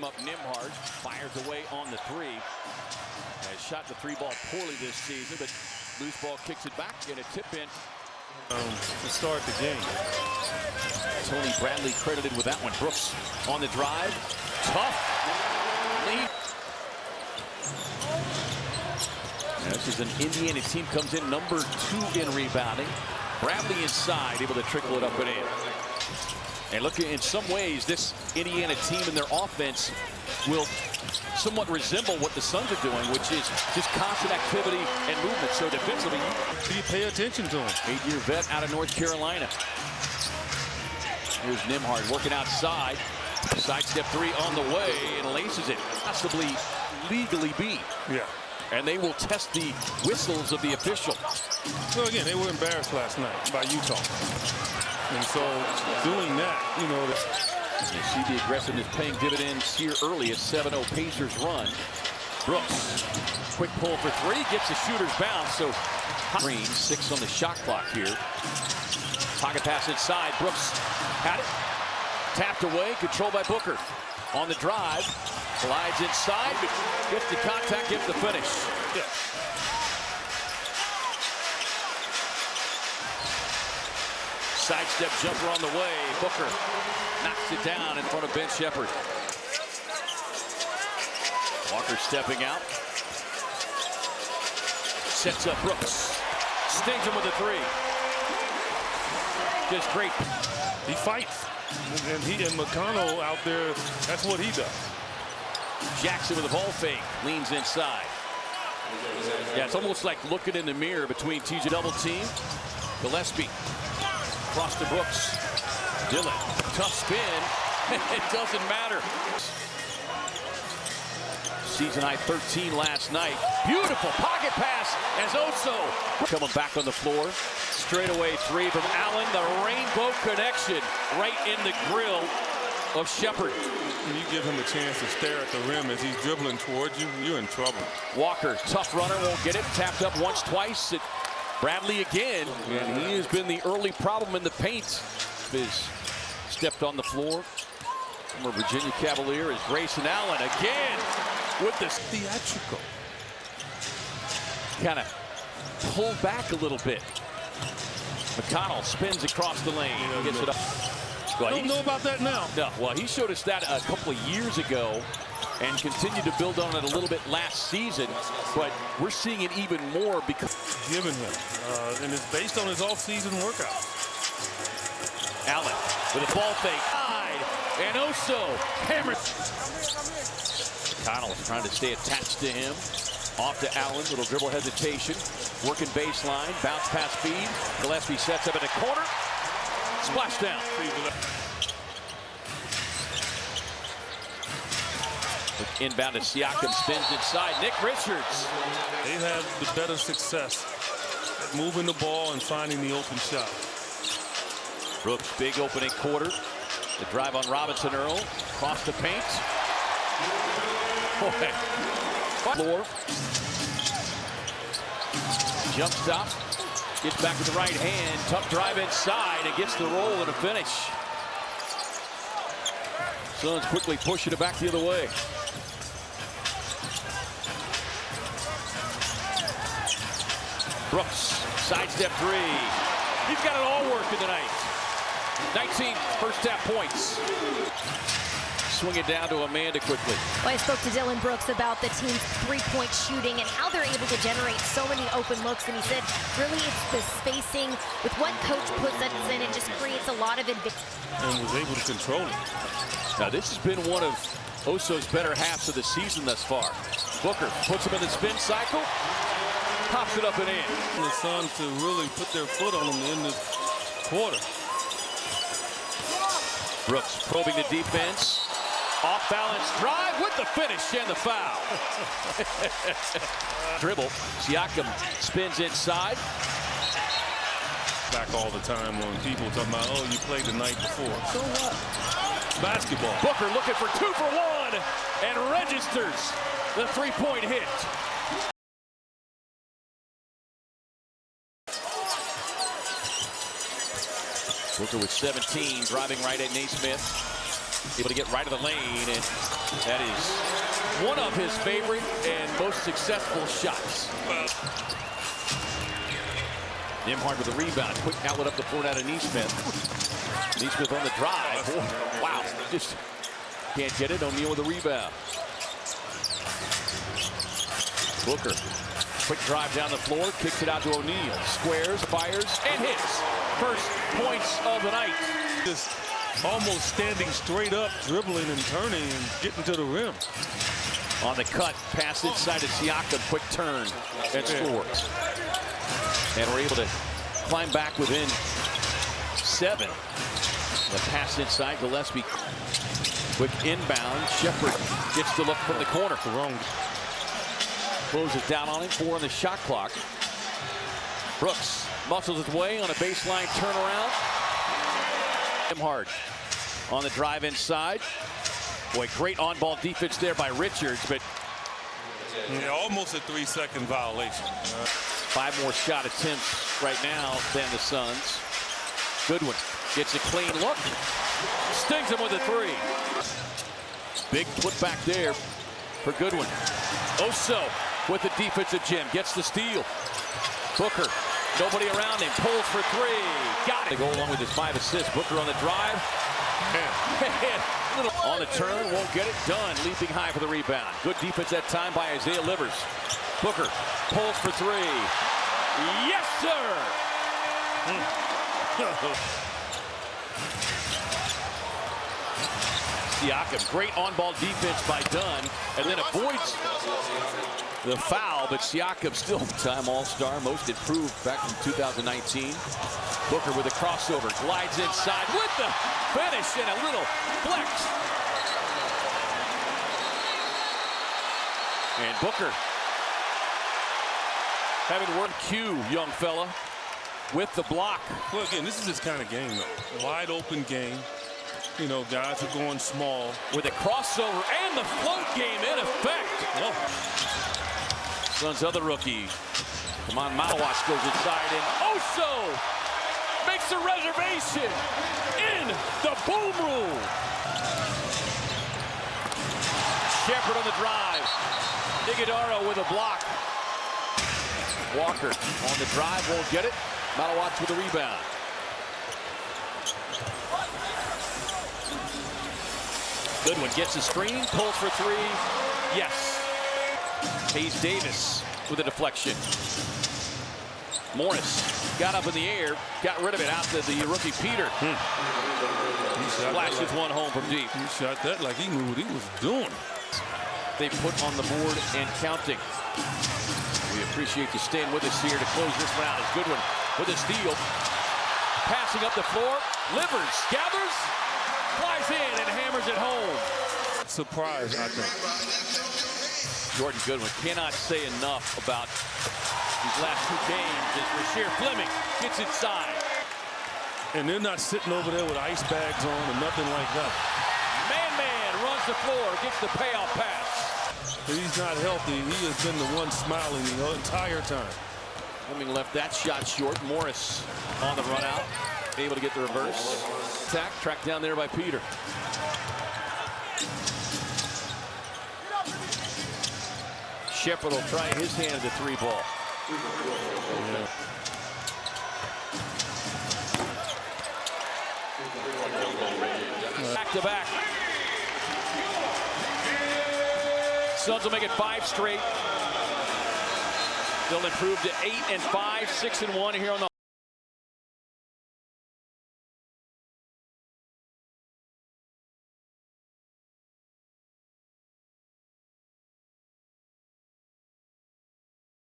him up. Nimhard fires away on the three. Has shot the three ball poorly this season, but loose ball kicks it back and a tip in. To start the game. Tony Bradley credited with that one. Brooks on the drive. Tough. Lead. This is an Indiana team, comes in number 2 in rebounding. Bradley inside, able to trickle it up and in. And look, in some ways, this Indiana team and their offense will somewhat resemble what the Suns are doing, which is just constant activity and movement. So defensively, you pay attention to him. 8-year vet out of North Carolina. Here's Nimhard working outside. Sidestep three on the way and laces it. Possibly legally be. Yeah. And they will test the whistles of the official. So again, they were embarrassed last night by Utah. And so doing that, you know. You see the aggressiveness paying dividends here early. A 7-0 Pacers run. Brooks, quick pull for three, gets the shooter's bounce. So Green, 6 on the shot clock here. Pocket pass inside. Brooks had it. Tapped away, controlled by Booker. On the drive, slides inside, gets the contact, gets the finish. Yeah. Sidestep jumper on the way. Booker knocks it down in front of Ben Shepherd. Walker stepping out. Sets up Brooks. Stings him with a three. Just great. He fights. And McConnell out there, that's what he does. Jackson with a ball fake. Leans inside. Yeah, it's almost like looking in the mirror between TJ double team. Gillespie. Across to Brooks. Dillon. Tough spin. It doesn't matter. Season high 13 last night. Beautiful pocket pass as Oso coming back on the floor. Straightaway three from Allen. The rainbow connection right in the grill of Shepherd. When you give him a chance to stare at the rim as he's dribbling towards you, you're in trouble. Walker, tough runner, won't get it. Tapped up once, twice. Bradley again, and he has been the early problem in the paint. He's stepped on the floor. Former Virginia Cavalier is Grayson Allen again with this theatrical. Kind of pulled back a little bit. McConnell spins across the lane. Gets it up. Well, I don't know about that now. No, well, he showed us that a couple of years ago and continued to build on it a little bit last season. But we're seeing it even more because given him, and it's based on his off-season workout. Allen with a ball fake. And Oso hammered. McConnell's trying to stay attached to him. Off to Allen, little dribble hesitation. Working baseline, bounce pass feed. Gillespie sets up in the corner. Splash down. Inbound to Siakam, spins inside. Nick Richards. They have the better success at moving the ball and finding the open shot. Brooks, big opening quarter. The drive on Robinson Earl. Across the paint. Boy. Floor. Jump stop. Gets back with the right hand. Tough drive inside and gets the roll and a finish. Suns quickly pushing it back the other way. Brooks, sidestep three. He's got it all working tonight. 19 first half points. Swing it down to Amanda quickly. Well, I spoke to Dillon Brooks about the team's three-point shooting and how they're able to generate so many open looks. And he said, really, it's the spacing with what coach puts us in. It just creates a lot of advantage. And was able to control it. Now, this has been one of Oso's better halves of the season thus far. Booker puts him in the spin cycle, pops it up and in. The Suns to really put their foot on him in this quarter. Brooks probing the defense. Off balance drive with the finish and the foul. Dribble. Siakam spins inside. Back all the time when people talking about, oh, you played the night before. So what? Basketball. Booker looking for 2 for 1 and registers the three-point hit. Booker with 17, driving right at Naismith. Able to get right of the lane, and that is one of his favorite and most successful shots. Nembhard with the rebound. Quick outlet up the floor out of Neesmith. Neesmith on the drive. Oh, wow, just can't get it. O'Neal with the rebound. Booker, quick drive down the floor, kicks it out to O'Neal. Squares, fires, and hits. First points of the night. Just almost standing straight up, dribbling and turning and getting to the rim. On the cut, pass inside to Siakam, quick turn, and scores. And we're able to climb back within 7. The pass inside, Gillespie, quick inbound. Shepherd gets to look from the corner. Wrong. Closes down on him, 4 on the shot clock. Brooks muscles his way on a baseline turnaround. Nembhard on the drive inside. Boy, great on-ball defense there by Richards, but yeah, almost a 3-second violation. 5 more shot attempts right now than the Suns. Goodwin gets a clean look. Stings him with a 3. Big put back there for Goodwin. Oso with the defensive gem. Gets the steal. Booker, nobody around him. Pulls for 3. Got it. They go along with his 5 assists. Booker on the drive. On the turn, won't get it done. Leaping high for the rebound. Good defense that time by Isaiah Livers. Booker pulls for 3. Yes, sir! Siakam, great on-ball defense by Dunn, and then avoids the foul, but Siakam still time All-Star, most improved back in 2019. Booker with a crossover, glides inside with the finish and a little flex. And Booker having worked Q, young fella, with the block. Well, again, this is this kind of game, though. Wide open game. You know, guys are going small. With a crossover and the float game in effect. Oh. Suns' other rookie. Come on, Malawash goes inside, and Oso makes a reservation in the boom rule. Shepherd on the drive. Iguodala with a block. Walker on the drive, won't get it. Malawash with a rebound. Goodwin gets a screen, pulls for 3. Yes. Hayes Davis with a deflection. Morris got up in the air, got rid of it out to the rookie Peter. Flashes one home from deep. He shot that like he knew what he was doing. They put on the board and counting. We appreciate you staying with us here to close this one out. As Goodwin with a steal. Passing up the floor. Livers gathers, flies in, and hammers it home. Surprise, I think. Jordan Goodwin cannot say enough about these last 2 games as Rasheer Fleming gets inside. And they're not sitting over there with ice bags on or nothing like that. Man runs the floor, gets the payoff pass. If he's not healthy, he has been the one smiling the entire time. Fleming left that shot short. Morris on the run out, able to get the reverse. Attack, tracked down there by Peter. Shepherd will try his hand at the 3 ball. Yeah. Back to back. Suns will make it 5 straight. They'll improve to 8-5, 6-1 here on the